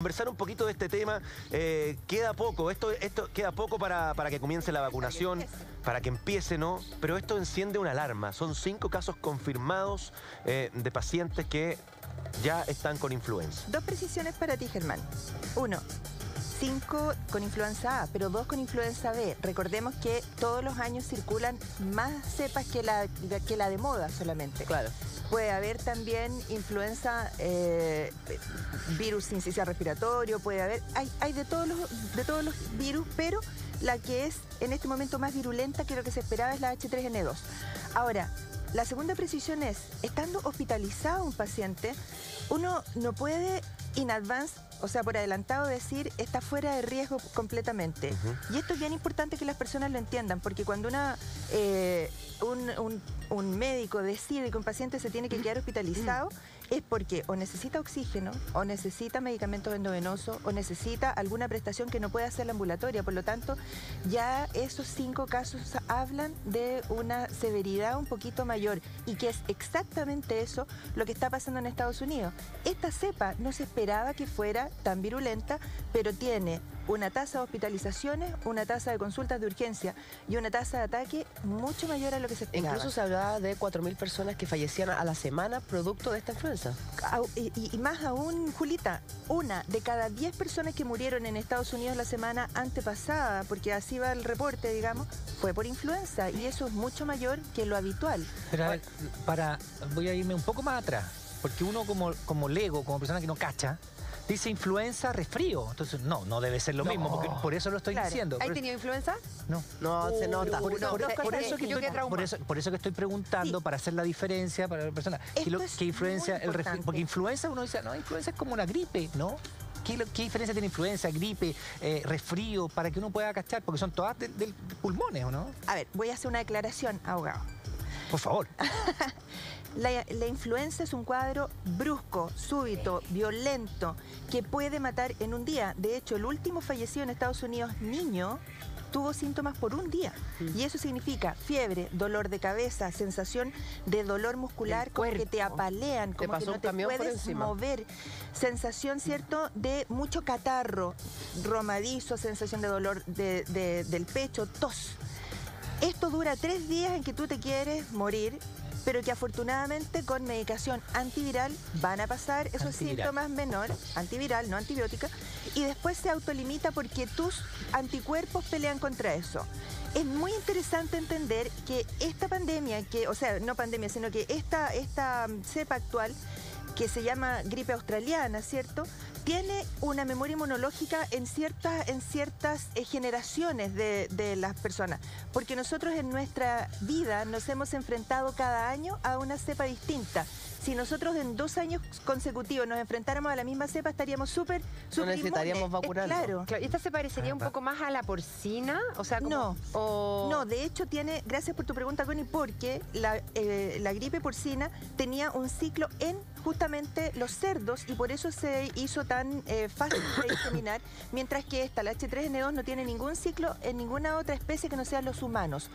Conversar un poquito de este tema, queda poco, esto queda poco para que comience la vacunación, para que empiece, ¿no? Pero esto enciende una alarma, son 5 casos confirmados de pacientes que ya están con influenza. 2 precisiones para ti, Germán. 1, 5 con influenza A, pero 2 con influenza B. Recordemos que todos los años circulan más cepas que la de moda solamente. Claro. Puede haber también influenza, virus sincicial respiratorio, puede haber, hay de todos los virus, pero la que es en este momento más virulenta que lo que se esperaba es la H3N2. Ahora, la segunda precisión es, estando hospitalizado un paciente, uno no puede in advance, o sea, por adelantado decir, está fuera de riesgo completamente. Y esto es bien importante que las personas lo entiendan, porque cuando un médico decide que un paciente se tiene que quedar hospitalizado, es porque o necesita oxígeno, o necesita medicamentos endovenosos, o necesita alguna prestación que no puede hacer la ambulatoria. Por lo tanto, ya esos 5 casos hablan de una severidad un poquito mayor, y que es exactamente eso lo que está pasando en Estados Unidos. Esta cepa no se esperaba que fuera tan virulenta, pero tiene una tasa de hospitalizaciones, una tasa de consultas de urgencia y una tasa de ataque mucho mayor a lo que se esperaba. Incluso se hablaba de 4.000 personas que fallecían a la semana producto de esta influenza. Y más aún, Julita, 1 de cada 10 personas que murieron en Estados Unidos la semana antepasada, porque así va el reporte, digamos, fue por influenza, y eso es mucho mayor que lo habitual. Pero a ver, voy a irme un poco más atrás, porque uno como lego, como persona que no cacha, dice influenza, resfrío. Entonces, no debe ser lo mismo, porque por eso lo estoy diciendo. ¿Has tenido influenza? No. No, se nota. Por eso que estoy preguntando, para hacer la diferencia para la persona. ¿Qué influencia el resfrío? Porque influenza, uno dice, no, influenza es como una gripe, ¿no? ¿Qué diferencia tiene influenza, gripe, resfrío, para que uno pueda cachar? Porque son todas del pulmones, ¿o no? A ver, voy a hacer una declaración, abogado. Por favor. La influenza es un cuadro brusco, súbito, violento, que puede matar en un día. De hecho, el último fallecido en Estados Unidos, niño, tuvo síntomas por un día. Y eso significa fiebre, dolor de cabeza, sensación de dolor muscular, como que te apalean, como que no te puedes mover. Sensación, ¿cierto?, de mucho catarro, romadizo, sensación de dolor del pecho, tos. Esto dura 3 días en que tú te quieres morir, pero que afortunadamente con medicación antiviral van a pasar esos síntomas menores, antiviral, no antibiótica, y después se autolimita porque tus anticuerpos pelean contra eso. Es muy interesante entender que esta pandemia, o sea, no pandemia, sino que esta cepa actual, que se llama gripe australiana, ¿cierto?, tiene una memoria inmunológica en ciertas generaciones de las personas, porque nosotros en nuestra vida nos hemos enfrentado cada año a una cepa distinta. Si nosotros en 2 años consecutivos nos enfrentáramos a la misma cepa, estaríamos súper no necesitaríamos vacunarnos. Claro. ¿Esta se parecería un poco más a la porcina? O sea, como, no, de hecho tiene, gracias por tu pregunta, Connie, porque la gripe porcina tenía un ciclo en justamente los cerdos, y por eso se hizo tan fácil de diseminar, mientras que esta, la H3N2, no tiene ningún ciclo en ninguna otra especie que no sean los humanos.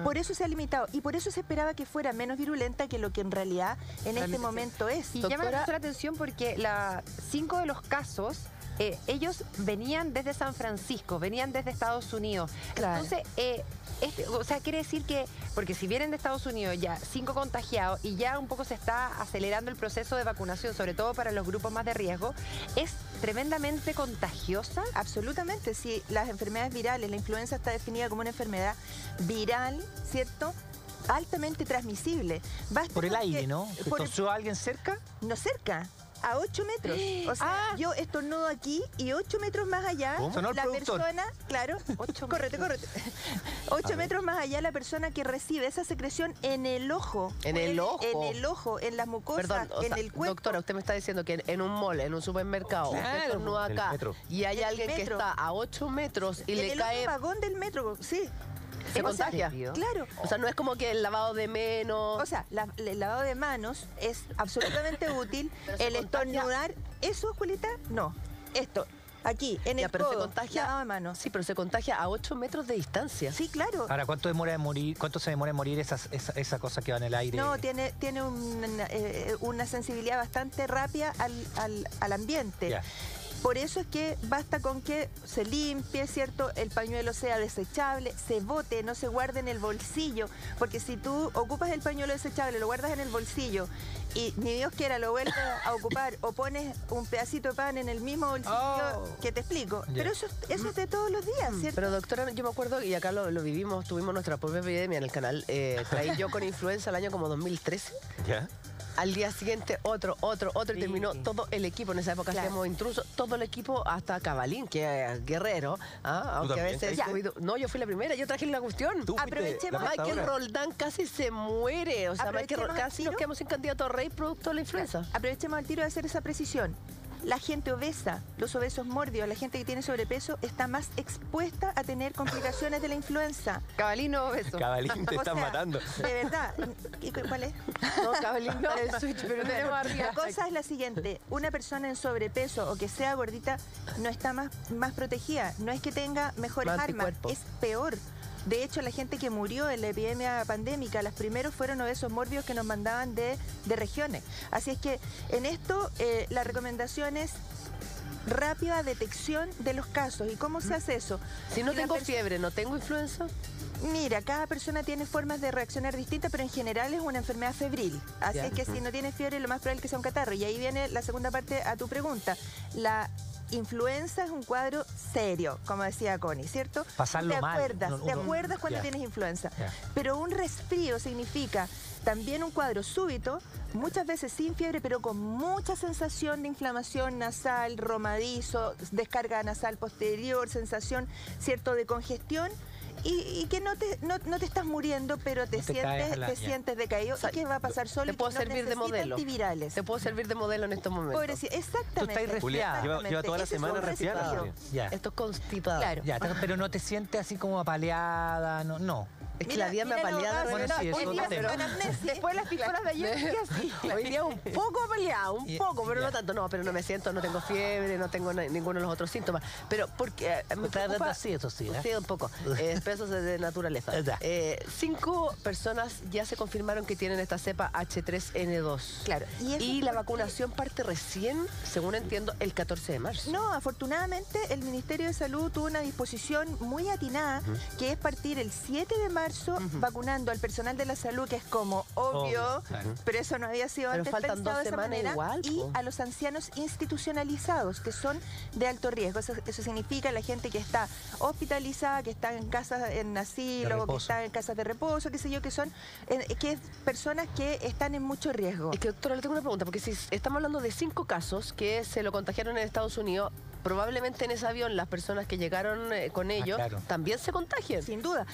Por eso se ha limitado, y por eso se esperaba que fuera menos virulenta que lo que en realidad en este momento es. Y llama mucho la atención porque 5 de los casos, ellos venían desde San Francisco, venían desde Estados Unidos. Claro. Entonces, o sea, quiere decir que, porque si vienen de Estados Unidos ya 5 contagiados y ya un poco se está acelerando el proceso de vacunación, sobre todo para los grupos más de riesgo, ¿es tremendamente contagiosa? Absolutamente, sí. Las enfermedades virales, la influenza está definida como una enfermedad viral, ¿cierto?, altamente transmisible. Por el aire, ¿no? ¿Se tosió a alguien cerca? No cerca. A 8 metros. O sea, yo estornudo aquí y 8 metros más allá, la persona, claro, 8 metros más allá, la persona que recibe esa secreción en el ojo. En el ojo. En el ojo, en las mucosas, en el cuerpo. Doctora, usted me está diciendo que en un mall, en un supermercado, usted estornuda acá y hay alguien que está a 8 metros y le cae... En el vagón del metro, sí. ¿Se contagia? Claro. O sea, no es como que el lavado de menos... O sea, el lavado de manos es absolutamente útil. El estornudar, ¿eso, Julita? No. Esto, aquí, en el codo, se contagia, lavado de manos. Sí, pero se contagia a 8 metros de distancia. Sí, claro. Ahora, ¿cuánto se demora en morir esa cosa que va en el aire? No, tiene una sensibilidad bastante rápida al ambiente. Por eso es que basta con que se limpie, ¿cierto? El pañuelo sea desechable, se bote, no se guarde en el bolsillo, porque si tú ocupas el pañuelo desechable, lo guardas en el bolsillo y ni Dios quiera lo vuelves a ocupar o pones un pedacito de pan en el mismo bolsillo que te explico. Pero eso es de todos los días, ¿cierto? Pero doctora, yo me acuerdo, y acá lo vivimos, tuvimos nuestra propia epidemia en el canal, traí yo con influenza el año como 2013. ¿Ya? Al día siguiente otro, y terminó todo el equipo. En esa época hacíamos intrusos, todo el equipo, hasta Cabalín, que es guerrero. Aunque a veces... No, yo fui la primera, yo traje la cuestión. Aprovechemos. Michael Roldán casi se muere. O sea, casi nos quedamos sin candidato a rey producto de la influenza. Aprovechemos al tiro de hacer esa precisión. La gente obesa, los obesos mórbidos, la gente que tiene sobrepeso está más expuesta a tener complicaciones de la influenza. Cabalín o obeso. Cabalín, te están matando. De verdad. ¿Cuál es? No, Cabalín no es el switch, pero tenemos arriba. La cosa es la siguiente. Una persona en sobrepeso o que sea gordita no está más protegida. No es que tenga mejores armas, es peor. De hecho, la gente que murió en la epidemia pandémica, los primeros fueron obesos mórbidos que nos mandaban de regiones. Así es que en esto la recomendación es rápida detección de los casos. ¿Y cómo se hace eso? Si no tengo fiebre, ¿no tengo influenza? Mira, cada persona tiene formas de reaccionar distintas, pero en general es una enfermedad febril. Así es que si no tienes fiebre, lo más probable es que sea un catarro. Y ahí viene la segunda parte a tu pregunta. La influenza es un cuadro serio, como decía Connie, ¿cierto? Pasarlo mal. ¿Te acuerdas cuando tienes influenza? Pero un resfrío significa también un cuadro súbito, muchas veces sin fiebre, pero con mucha sensación de inflamación nasal, romadizo, descarga nasal posterior, sensación, ¿cierto?, de congestión. Y que no te estás muriendo, pero te sientes decaído. O sea, ¿qué va a pasar solo? Te puedo servir de modelo. Antivirales. Te puedo servir de modelo en estos momentos. Pobrecito, exactamente. Tú estás resfriada. Lleva toda la semana resfriada. Esto es constipado. Claro. Pero no te sientes así como apaleada, no. Es que la día me apaleada. Después las picoras de ayer, así. Hoy día un poco apaleada, un poco, pero no tanto. No, pero no me siento, no tengo fiebre, no tengo ninguno de los otros síntomas. Pero porque me preocupa... Sí, eso sí. Sí, un poco. Pesos de naturaleza. 5 personas ya se confirmaron que tienen esta cepa H3N2. Claro. Y la vacunación parte recién, según entiendo, el 14 de marzo. No, afortunadamente el Ministerio de Salud tuvo una disposición muy atinada, que es partir el 7 de marzo vacunando al personal de la salud, que es como obvio, pero eso no había sido antes faltan pensado 2 de esa semanas manera, igual, y a los ancianos institucionalizados, que son de alto riesgo. Eso significa la gente que está hospitalizada, que está en casas, en asilo, que está en casas de reposo, qué sé yo, que son personas que están en mucho riesgo. Es que, doctora, le tengo una pregunta, porque si estamos hablando de 5 casos que se lo contagiaron en Estados Unidos, probablemente en ese avión las personas que llegaron con ellos también se contagian. Sin duda.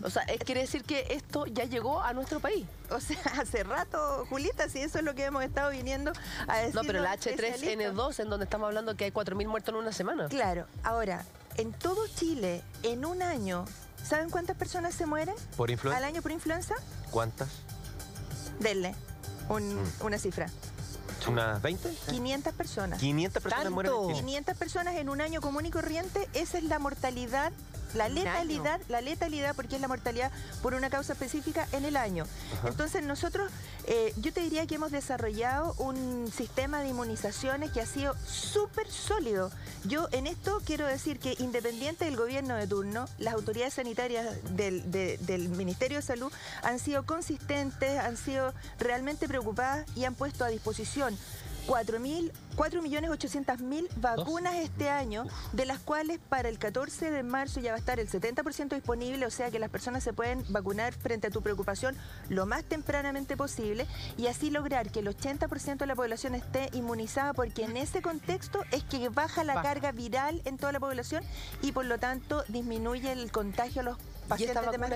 O sea, quiere decir que esto ya llegó a nuestro país. O sea, hace rato, Julita, si eso es lo que hemos estado viniendo a decir. No, pero la H3N2, en donde estamos hablando que hay 4.000 muertos en una semana. Claro. Ahora, en todo Chile, en un año, ¿saben cuántas personas se mueren? ¿Por influenza? ¿Al año por influenza? ¿Cuántas? Denle una cifra. ¿Unas 20? 500 personas. 500 personas mueren en Chile. 500 personas en un año común y corriente, esa es la mortalidad, la letalidad, porque es la mortalidad por una causa específica en el año. Entonces nosotros, yo te diría que hemos desarrollado un sistema de inmunizaciones que ha sido súper sólido. Yo en esto quiero decir que independiente del gobierno de turno, las autoridades sanitarias del Ministerio de Salud han sido consistentes, han sido realmente preocupadas y han puesto a disposición 4.800.000 vacunas este año, de las cuales para el 14 de marzo ya va a estar el 70% disponible, o sea que las personas se pueden vacunar frente a tu preocupación lo más tempranamente posible y así lograr que el 80% de la población esté inmunizada, porque en ese contexto es que baja la carga viral en toda la población y por lo tanto disminuye el contagio a los pacientes. Y esta vacuna de más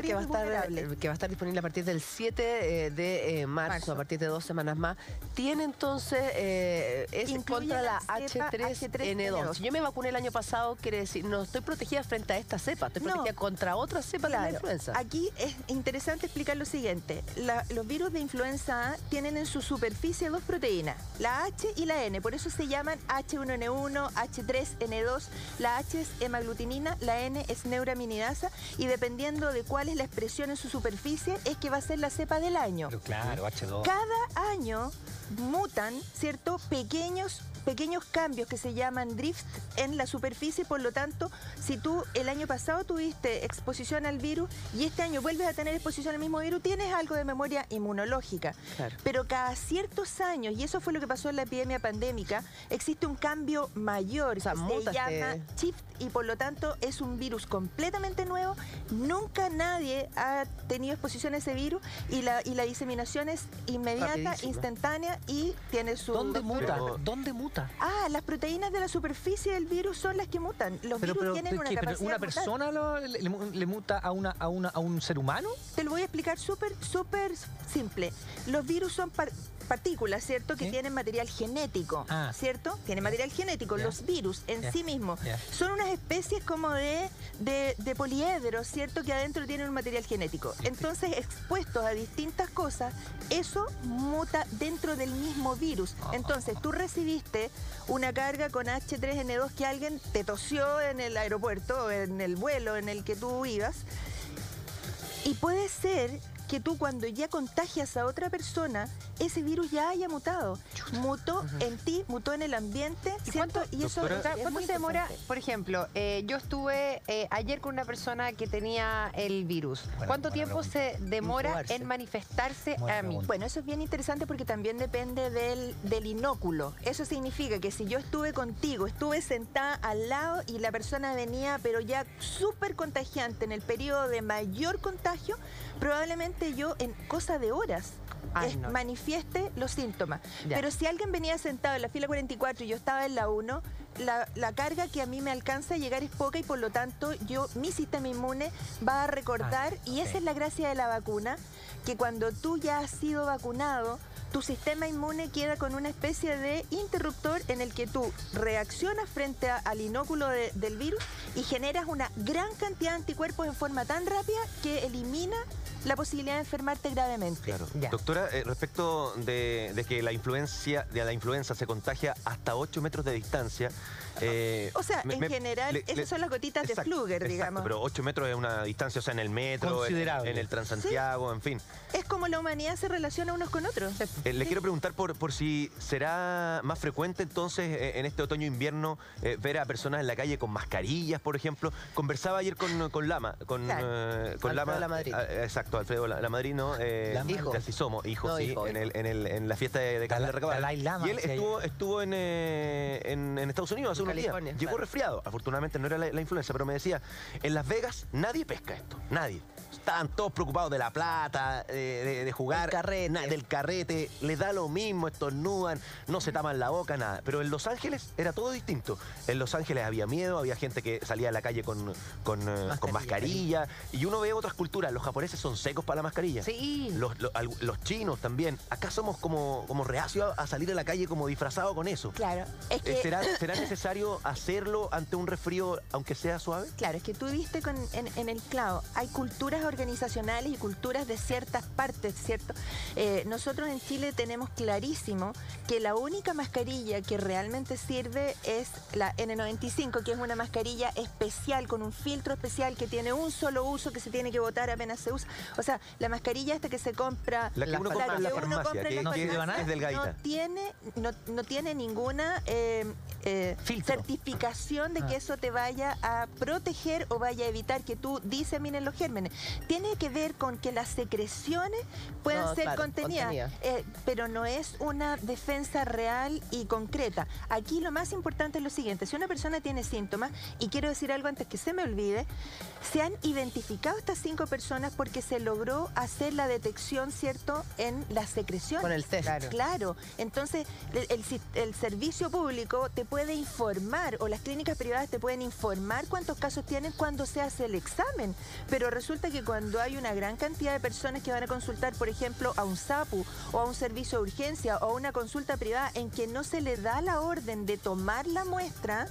que va a estar disponible a partir del 7 de marzo, a partir de 2 semanas más, tiene entonces es contra la H3N2. Si yo me vacuné el año pasado, quiere decir, no estoy protegida frente a esta cepa, estoy protegida contra otra cepa de la influenza. Aquí es interesante explicar lo siguiente. Los virus de influenza A tienen en su superficie 2 proteínas, la H y la N, por eso se llaman H1N1, H3N2. La H es hemaglutinina, la N es neuraminidasa, y dependiendo de cuál es la expresión en su superficie es que va a ser la cepa del año. Pero claro, H2. Cada año mutan, ¿cierto?, pequeños pequeños cambios que se llaman drift en la superficie, por lo tanto, si tú el año pasado tuviste exposición al virus y este año vuelves a tener exposición al mismo virus, tienes algo de memoria inmunológica. Claro. Pero cada ciertos años, y eso fue lo que pasó en la epidemia pandémica, existe un cambio mayor, se llama shift, y por lo tanto es un virus completamente nuevo. Nunca nadie ha tenido exposición a ese virus y la diseminación es inmediata, instantánea y tiene su... ¿Dónde muta? ¿Dónde muta? Ah, las proteínas de la superficie del virus son las que mutan. Los virus tienen una capacidad ¿una persona le muta a un ser humano? Te lo voy a explicar súper simple. Los virus son partículas, ¿cierto? Que tienen material genético, ¿cierto? Tienen material genético. Los virus en sí mismos son unas especies como de poliedros, ¿cierto? Que adentro tienen un material genético. Entonces, expuestos a distintas cosas, eso muta dentro del mismo virus. Entonces, tú recibiste una carga con H3N2 que alguien te tosió en el aeropuerto, en el vuelo en el que tú ibas, y puede ser que tú cuando ya contagias a otra persona, ese virus ya haya mutado. Mutó en ti, mutó en el ambiente, ¿cierto? Y eso ¿cuánto se demora? Por ejemplo, yo estuve ayer con una persona que tenía el virus. ¿Cuánto tiempo se demora en manifestarse a mí? Bueno, eso es bien interesante porque también depende del inóculo. Eso significa que si yo estuve contigo, estuve sentada al lado y la persona venía, pero ya súper contagiante en el periodo de mayor contagio, probablemente yo en cosa de horas manifieste los síntomas. Pero si alguien venía sentado en la fila 44 y yo estaba en la 1, la carga que a mí me alcanza a llegar es poca y por lo tanto mi sistema inmune va a recordar, y esa es la gracia de la vacuna, que cuando tú ya has sido vacunado, tu sistema inmune queda con una especie de interruptor en el que tú reaccionas frente al inóculo del virus y generas una gran cantidad de anticuerpos en forma tan rápida que elimina la posibilidad de enfermarte gravemente. Claro. Doctora, respecto de que la influenza se contagia hasta 8 metros de distancia. O sea, en general, esas son las gotitas de Fluger, digamos. Pero 8 metros es una distancia, o sea, en el metro, en el Transantiago, en fin. Es como la humanidad se relaciona unos con otros. Le quiero preguntar por si será más frecuente entonces en este otoño-invierno ver a personas en la calle con mascarillas, por ejemplo. Conversaba ayer con Lama, con Lama, Lamadrid. Exacto, Alfredo Lamadrid, ¿no? Hijo. Así somos, hijo, no, sí, hijo. En la fiesta de Carlos de Recabal. Y él estuvo en Estados Unidos hace unos días. Llegó resfriado. Afortunadamente no era la influenza, pero me decía, en Las Vegas nadie pesca esto, nadie. Estaban todos preocupados de la plata, de jugar, del carrete, les da lo mismo, estornudan, no se tapan la boca, nada. Pero en Los Ángeles era todo distinto. En Los Ángeles había miedo, había gente que salía a la calle con mascarilla. Y uno ve otras culturas, los japoneses son secos para la mascarilla. Sí. Los chinos también. Acá somos como reacios a salir a la calle como disfrazados con eso. Claro. Es que... ¿Será necesario hacerlo ante un resfrío, aunque sea suave? Claro, es que tú diste en el clavo. Hay culturas organizacionales y culturas de ciertas partes, ¿cierto? Nosotros en Chile tenemos clarísimo que la única mascarilla que realmente sirve es la N95, que es una mascarilla especial, con un filtro especial que tiene un solo uso, que se tiene que botar apenas se usa. O sea, la mascarilla esta que se compra... La que uno compra en la farmacia, que es delgadita. No tiene ninguna certificación de que eso te vaya a proteger o vaya a evitar que tú disemines los gérmenes. Tiene que ver con que las secreciones puedan ser contenidas, pero no es una defensa real y concreta. Aquí lo más importante es lo siguiente: si una persona tiene síntomas, y quiero decir algo antes que se me olvide, se han identificado estas 5 personas porque se logró hacer la detección, ¿cierto?, en las secreciones. Con el test. Claro. Entonces, el servicio público te puede informar, o las clínicas privadas te pueden informar cuántos casos tienen cuando se hace el examen. Pero resulta que cuando hay una gran cantidad de personas que van a consultar, por ejemplo, a un SAPU o a un servicio de urgencia o a una consulta privada en que no se le da la orden de tomar la muestra,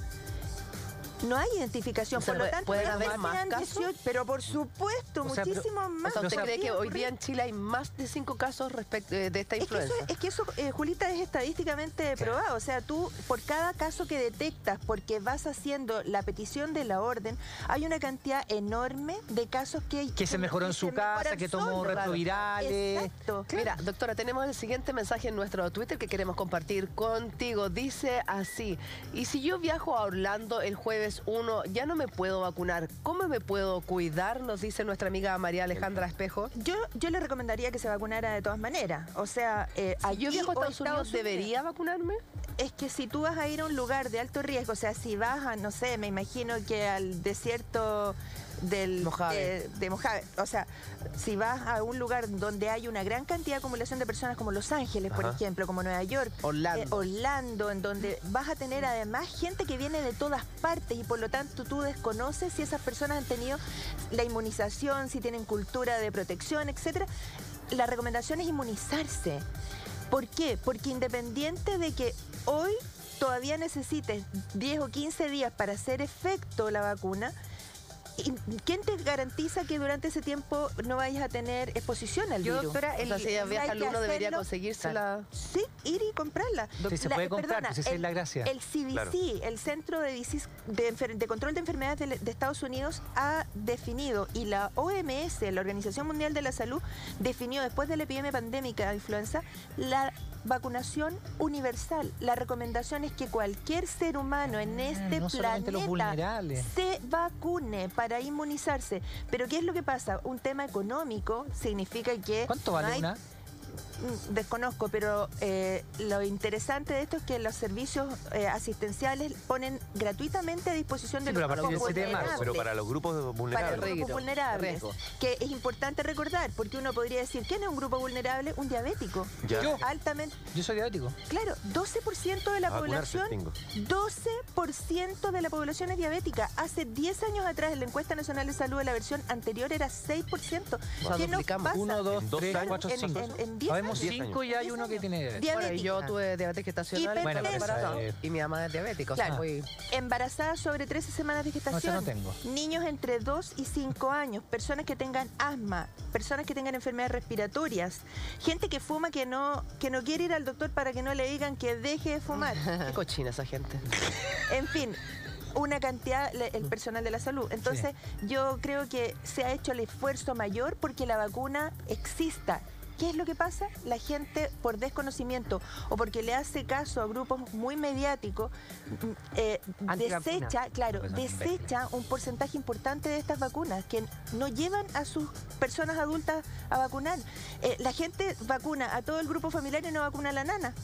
No hay identificación, por lo tanto, ¿pueden haber más casos? 18, pero por supuesto, muchísimos más. O sea, ¿usted cree que hoy día en Chile hay más de 5 casos respecto de esta influenza? Es que eso, Julita, es estadísticamente probado. O sea, tú, por cada caso que detectas, porque vas haciendo la petición de la orden, hay una cantidad enorme de casos que se mejoró en su casa, que tomó retrovirales. Exacto. Mira, doctora, tenemos el siguiente mensaje en nuestro Twitter que queremos compartir contigo. Dice así: y si yo viajo a Orlando el jueves 1, ya no me puedo vacunar, ¿cómo me puedo cuidar? Nos dice nuestra amiga María Alejandra Espejo. Yo le recomendaría que se vacunara de todas maneras. O sea, si yo viajo a Estados Unidos, ¿debería vacunarme? Es que si tú vas a ir a un lugar de alto riesgo, o sea, si vas a, no sé, me imagino que al desierto del Mojave. De Mojave, o sea, si vas a un lugar donde hay una gran cantidad de acumulación de personas como Los Ángeles, por ejemplo, como Nueva York, Orlando, en donde vas a tener además gente que viene de todas partes y por lo tanto tú desconoces si esas personas han tenido la inmunización, si tienen cultura de protección, etcétera. La recomendación es inmunizarse. ¿Por qué? Porque independiente de que hoy todavía necesites 10 o 15 días para hacer efecto la vacuna, ¿quién te garantiza que durante ese tiempo no vayas a tener exposición al virus? Doctora, o sea, si ella viaja al 1 debería conseguírsela. Sí, ir y comprarla. Sí, se puede comprar, pues esa es la gracia. El CDC, el Centro de Control de Enfermedades de Estados Unidos, ha definido, y la OMS, la Organización Mundial de la Salud, definió después de la epidemia pandémica de influenza, la vacunación universal. La recomendación es que cualquier ser humano en este planeta se vacune para inmunizarse. Pero ¿qué es lo que pasa? Un tema económico significa que... ¿Cuánto vale una? Desconozco, pero lo interesante de esto es que los servicios asistenciales ponen gratuitamente a disposición de los grupos vulnerables. Pero para los grupos vulnerables. Para los grupos vulnerables. Que es importante recordar, porque uno podría decir, ¿quién es un grupo vulnerable? Un diabético. Yo. Altamente. Yo soy diabético. Claro, 12% de la población. 12% de la población es diabética. Hace 10 años atrás, en la encuesta nacional de salud de la versión anterior era 6%. ¿Qué nos pasa? 1, 2, 3, 4, 5. En 10 Sabemos 5 y hay uno que tiene diabetes. Bueno, y yo tuve diabetes gestacional y mi mamá es diabética. Claro. O sea, Embarazada sobre 13 semanas de gestación. No, eso no tengo. Niños entre 2 y 5 años. Personas que tengan asma. Personas que tengan enfermedades respiratorias. Gente que fuma que no quiere ir al doctor para que no le digan que deje de fumar. Qué cochina esa gente. En fin, una cantidad, el personal de la salud. Entonces, yo creo que se ha hecho el esfuerzo mayor porque la vacuna exista. ¿Qué es lo que pasa? La gente, por desconocimiento o porque le hace caso a grupos muy mediáticos, desecha un porcentaje importante de estas vacunas que no llevan a sus personas adultas a vacunar. La gente vacuna a todo el grupo familiar y no vacuna a la nana.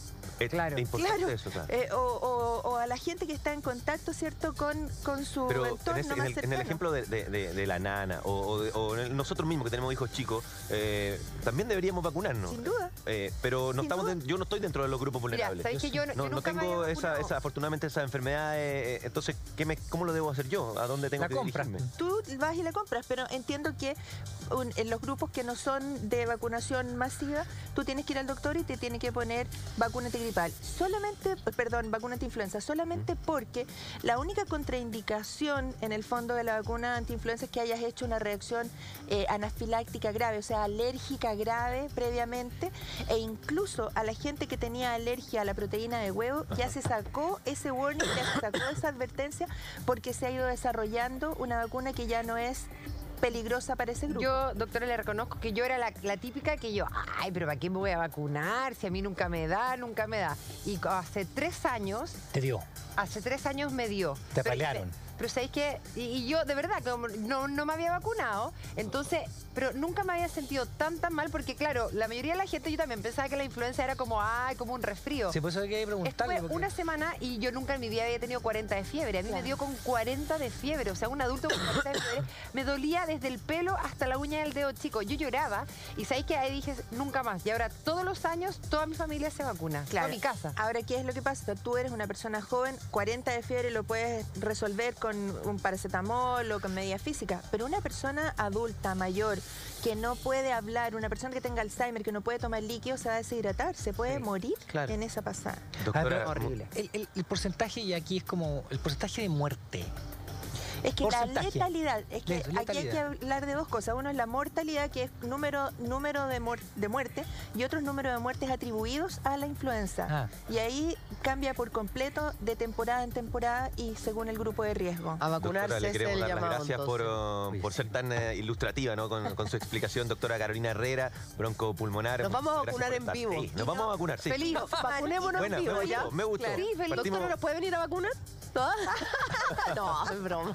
Claro. Importante eso, claro. O a la gente que está en contacto, ¿cierto?, con su entorno más cercano. En el ejemplo de la nana o nosotros mismos que tenemos hijos chicos, también deberíamos vacunarnos. Sin duda. Pero no yo no estoy dentro de los grupos vulnerables. Mira, ¿sabes que yo no tengo afortunadamente esa enfermedad. Entonces, ¿cómo lo debo hacer yo? ¿A dónde tengo que dirigirme? Tú vas y la compras, pero entiendo que en los grupos que no son de vacunación masiva, tú tienes que ir al doctor y te tiene que poner vacuna antigripal. Vacuna antiinfluenza, solamente porque la única contraindicación en el fondo de la vacuna antiinfluenza es que hayas hecho una reacción anafiláctica grave, o sea, alérgica grave previamente, e incluso a la gente que tenía alergia a la proteína de huevo, ya se sacó ese warning, ya se sacó esa advertencia, porque se ha ido desarrollando una vacuna que ya no es peligrosa para ese grupo. Yo, doctora, le reconozco que yo era la típica que yo, ay, pero ¿para qué me voy a vacunar? Si a mí nunca me da. Y hace 3 años... ¿Te dio? Hace 3 años me dio. ¿Te pelearon? Pero ¿sabéis qué? Y yo, de verdad, como no me había vacunado, entonces, pero nunca me había sentido tan mal, porque claro, la mayoría de la gente, yo también pensaba que la influenza era como un resfrío. Sí, por eso hay que preguntarle. Estuve una semana y yo nunca en mi vida había tenido 40 de fiebre. A mí me dio con 40 de fiebre, o sea, un adulto con 40 de fiebre. Me dolía desde el pelo hasta la uña del dedo chico. Yo lloraba y ¿sabéis qué? Ahí dije, nunca más. Y ahora todos los años, toda mi familia se vacuna. Claro. A mi casa. Ahora, ¿qué es lo que pasa? Tú eres una persona joven, 40 de fiebre lo puedes resolver con un paracetamol o con medidas físicas, pero una persona adulta, mayor, que no puede hablar, una persona que tenga Alzheimer, que no puede tomar líquido, se va a deshidratar, se puede morir en esa pasada. Doctora, horrible. El porcentaje, y aquí es como el porcentaje de muerte. Es que la letalidad, es que aquí hay que hablar de dos cosas. Uno es la mortalidad, que es número de muerte, y otro es número de muertes atribuidos a la influenza. Y ahí cambia por completo de temporada en temporada y según el grupo de riesgo. A vacunarse. Doctora, le queremos dar las gracias entonces. por ser tan ilustrativa, ¿no? con su explicación, doctora Carolina Herrera, broncopulmonar. Nos vamos a vacunar en vivo. Sí, nos vamos a vacunar, sí. Feliz, vacunémonos en vivo, ¿ya? Me gustó. Sí, feliz. ¿Doctora nos puede venir a vacunar? ¿Todas? No, es broma.